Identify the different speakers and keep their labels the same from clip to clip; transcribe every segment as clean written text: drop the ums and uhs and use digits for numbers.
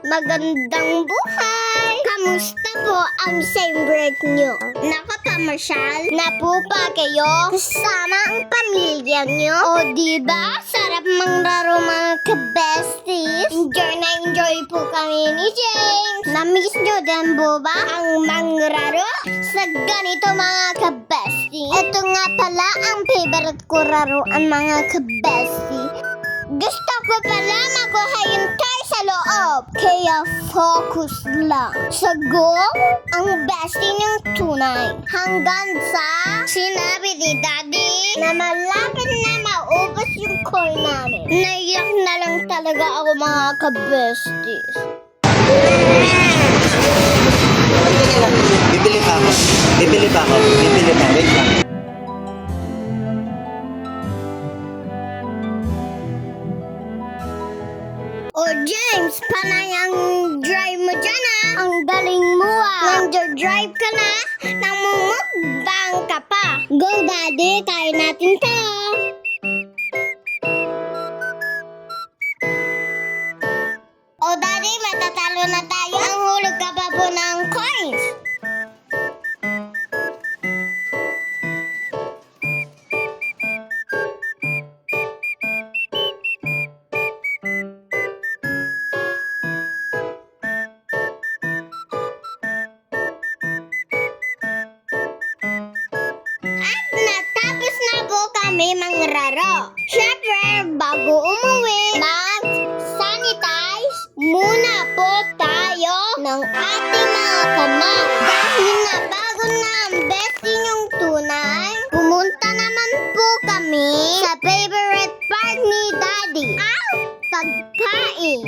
Speaker 1: Magandang buhay! Kamusta po ang same break nyo? Nakapamasyal na po ba kayo kasama ang pamilya nyo? O diba, sarap manglaro mga ka-besties? Enjoy na enjoy po kami ni James. Namiss nyo din po ba ang manglaro sa ganito mga ka-besties? Ito nga pala ang favorite ko laruan mga ka-besties. Gusto ko pala makuhayintay sa loob. Kaya focus lang sa goal ang bestie ng tunay. Hanggang sa sinabi ni Daddy na malapit na maubos yung coin namin. Naiyak na lang talaga ako mga ka-besties.
Speaker 2: Bibili pa ako. Wait lang.
Speaker 1: O James, panay ang drive mo dyan ah. Ang galing mo ah. Nandyo-drive ka na, namumukbang ka pa. Go Daddy, kaya natin to. O Daddy, matatalo na tayo. Ang hulog ka pa po ng coins. At natapos na po kami mangraro. Syempre, bago umuwi, mag-sanitize muna po tayo ng ating mga kamay. Dahil na bago na ang bestie niyong tunay, pumunta naman po kami sa favorite part ni Daddy. Ang pagkain.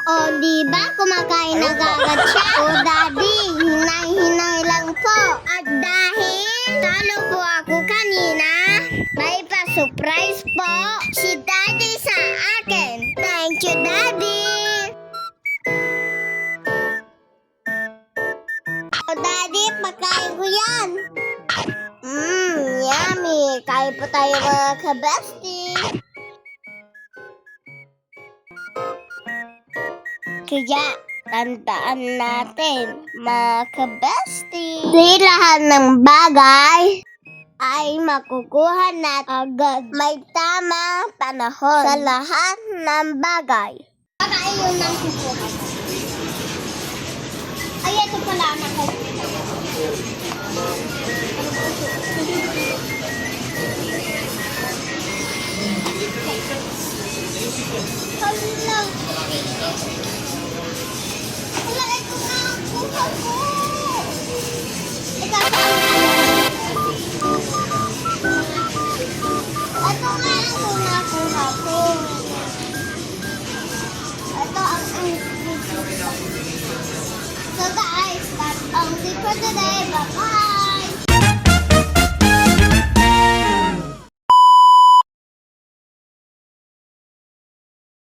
Speaker 1: O diba kumakain na agad siya? O Daddy, hinay-hinay lang po. At dahil talo po ako kanina, may pa-surprise po si Daddy sa akin. Thank you, Daddy! O Daddy, pagkain ko yan. Yummy! Kain po tayo mga ka-bestie. Kaya, tandaan natin, mga ka-bestie, di lahat ng bagay ay makukuha natin agad. May tamang panahon sa lahat ng bagay. Baka yun ang kukuha. Ay, ito pala ang nakikita. Hala. Wala, ito na ang kuha ko. Ito nga ang kuha ko. Ito ang So guys, that's all for today. Bye-bye.